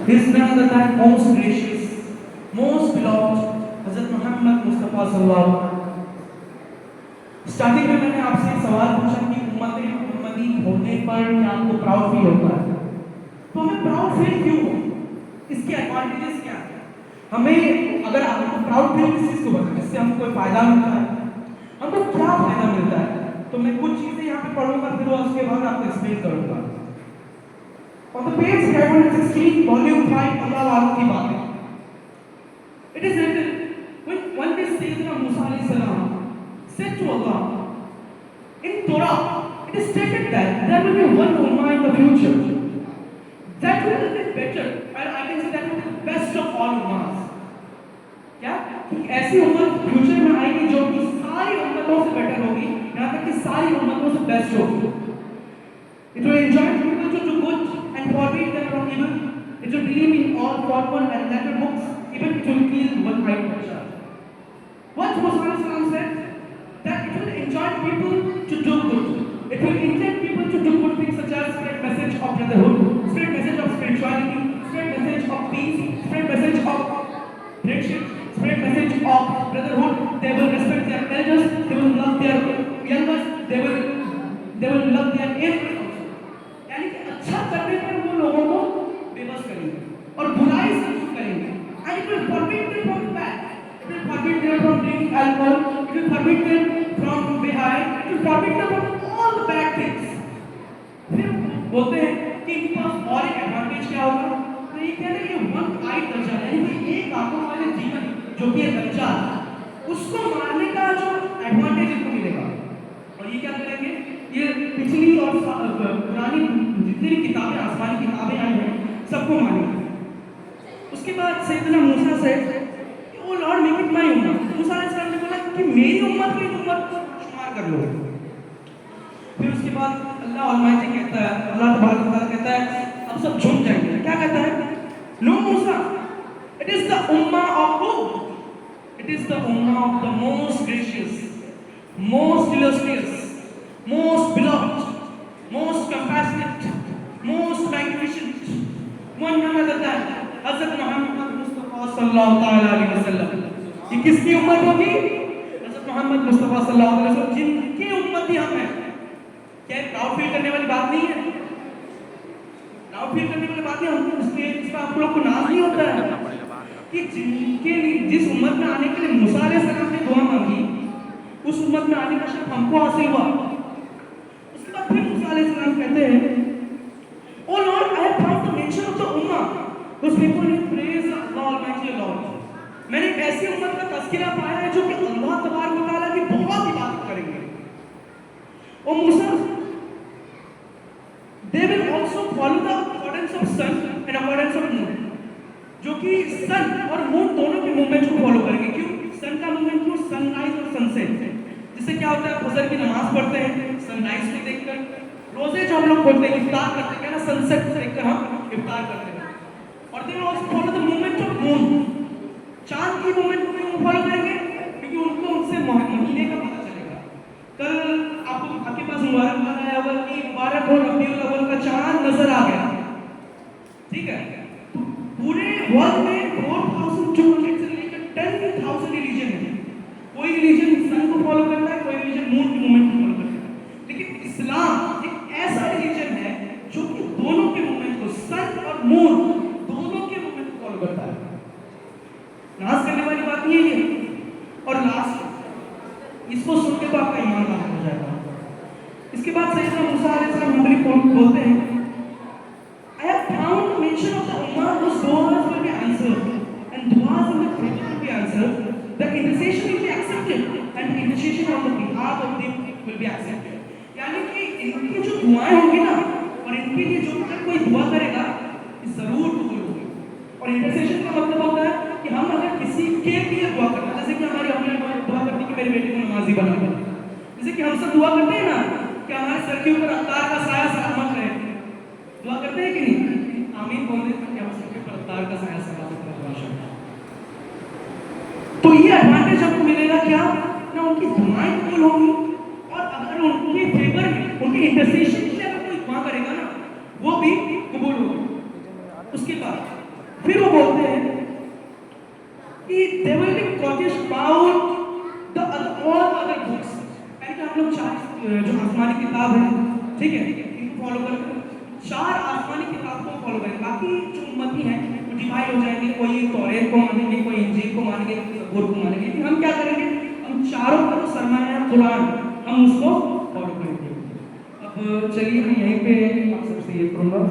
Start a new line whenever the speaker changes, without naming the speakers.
His name is that most gracious, most beloved, Hazrat Muhammad Mustafa sallallahu alaihi wasallam. Starting में मैंने आपसे एक सवाल पूछा कि उम्मती उम्मती होने पर क्या आपको प्राउड फील होता है? तो हमें प्राउड फील क्यों हो? इसके एडवांटेजेस क्या हैं? हमें अगर आपको प्राउड फील किस चीज को होता है, इससे हमको कोई फायदा मिलता है, हमको क्या फायदा मिलता है? तो मैं कुछ चीजें यहाँ पे पढ़ूंगा, फिर उसके बाद आपको एक्सप्लेन करूंगा। On the page 716, volume 5, अल्लाह वालों की बातें। It is written when one day Sayyidina Musa alayhi salam said to Allah, in Torah, it is stated that there will be one ummah in the future that will be better, and I can say that will be the best of all ummahs. क्या? कि ऐसी उम्मत future में आएगी जो कि सारी उम्मतों से बेटर होगी, यहाँ तक कि सारी उम्मतों से बेस्ट होगी। It will enjoin people to do good and forbid them from evil. It will believe in all proper and letter books, even it will kill one-eyed child. What Musa alayhi salam said? That it will enjoin people to do good. It will intend people to do good things such as spread message of brotherhood, spread message of spirituality, spread message of peace, spread message of friendship, spread message of brotherhood. They will respect their elders, they will love their youngers, they will love their elders also. यानी कि अच्छा करने पर वो लोगों को बेबस करेंगे और बुराई से दूर करेंगे. And it will forbid them from bad. It will forbid them from drinking alcohol. It will forbid them from behind. It will forbid them from all the bad things. फिर बोलते हैं कि इनके पास और एक एडवांटेज क्या होगा? तो ये कहते हैं कि वन आई दर्जा, यानी कि एक आंखों वाले जीवन जो कि एक दर्जा, उसको मारने का जो एडवांटेज इनको मिलेगा. और ये क्या करेंगे? ये पिछली और पुरानी जितनी भी किताबें, आसमानी किताबें आई हैं, सबको मानेंगे. उसके बाद सैयदना मूसा से ओ लॉर्ड मेक इट माय उम्मत. मूसा अलैहिस्सलाम ने बोला कि मेरी उम्मत की उम्मत शुमार कर लो. फिर उसके बाद अल्लाह अलमाइटी कहता है, अल्लाह तबारक व तआला कहता है अब सब झूम जाएंगे. क्या कहता है? No Musa, it is the उम्मा of who? It is the उम्मा of the most gracious, most illustrious, most beloved, most compassionate, most magnificent, one none other than Hazrat Muhammad Mustafa sallallahu alaihi wasallam. ये किसकी उम्मत होगी? हज़रत मोहम्मद मुस्तफ़ा सल्लल्लाहु अलैहि वसल्लम, जिनकी उम्मत ही हम हैं. क्या ये प्राउड फील करने वाली बात नहीं है? प्राउड फील करने वाली बात नहीं है. इस पर आप लोग को नाज नहीं होता है कि जिनके लिए, जिस उम्मत में आने के लिए मूसा अलैहिस्सलाम ने दुआ मांगी, उस उम्मत में आने का शर्फ हमको हासिल हुआ. फिर मूसा अलैहिस्सलाम कहते हैं, O lord, I have found the mention of the उम्मा which people praise Allah almighty lord. मैंने एक ऐसी उम्मत का तज़किरा पाया है जो कि अल्लाह तबारक व तआला की बहुत इबादत करेंगे. O Musa, they will also follow the accordance of sun and accordance of moon. जो कि सन और मून दोनों के मूवमेंट को फॉलो करेंगे. क्यों? सन का मूवमेंट क्यों? सनराइज और सनसेट. जिससे क्या होता है? फजर की नमाज पढ़ते हैं सनराइज को देखकर. रोजे जो हम लोग खोलते हैं, इफ्तार करते हैं ना, सनसेट को देखकर हम इफ्तार करते हैं. और they also follow the movement of moon. चांद की मूवमेंट को भी वो फॉलो करेंगे क्योंकि उनको उनसे महीने का पता चलेगा. कल आपके पास मुबारक आया हुआ कि मुबारक हो रबीउल अव्वल का चांद नजर आ गया. ठीक है? पूरे वर्ल्ड में 4200 से लेकर 10,000 रिलीजन है. कोई रिलीजन सन को फॉलो करता है, कोई रिलीजन मून की मूवमेंट को फॉलो करता है. लेकिन इस्लाम एक ऐसा रिलीजन है जो कि दोनों के मूवमेंट को, सन और मून दोनों के मूवमेंट को फॉलो करता है. नाज करने वाली बात नहीं है ये. और लास्ट, इसको सुनने को आपका ईमान खत्म हो जाएगा. इसके बाद सैयदना मूसा अलैहिस्सलाम हमारी बोलते हैं, I have found mention of the ummah whose du'as will be answered and du'as in the future will be answered. The intercession will be accepted and intercession on the behalf of them will be accepted. यानी कि इनकी जो दुआएं होंगी ना, और इनके लिए जो कोई दुआ करेगा जरूर कबूल होगी. और इंटरसेशन का मतलब होता है कि हम अगर किसी के लिए दुआ करते हैं, जैसे कि हमारी अम्मी दुआ करती कि मेरे बेटे को नमाजी बना दे. जैसे कि हम सब दुआ करते हैं ना कि हमारे सर के ऊपर अत्तार का साया सलामत रहे. दुआ करते हैं कि नहीं? आमीन बोल देते हैं कि हमारे सर के ऊपर अत्तार का साया सलामत रहे. तो ये एडवांटेज आपको मिलेगा क्या? ना उनकी दुआएं कबूल होंगी, और अगर उनके फेवर में, उनके इंटरसेशन के लिए अगर कोई दुआ करेगा ना, वो भी कबूल होगी. उसके बाद फिर वो बोलते हैं कि they will be cautious about the all other books, यानी कि हम लोग चार जो आसमानी किताब है, ठीक है, इनको फॉलो करते हैं, चार आसमानी किताब को फॉलो करें, बाकी जो उम्मती हैं वो डिवाइड हो जाएंगे, कोई तौरेत को मानेंगे, कोई इंजील को मानेंगे, कोई ज़बूर को मानेंगे, लेकिन हम क्या करेंगे, हम चारों का जो सरमाया है कुरान, हम उसको फॉलो करेंगे। अब चलिए मैं यहीं पे आप सबसे ये करूँगा।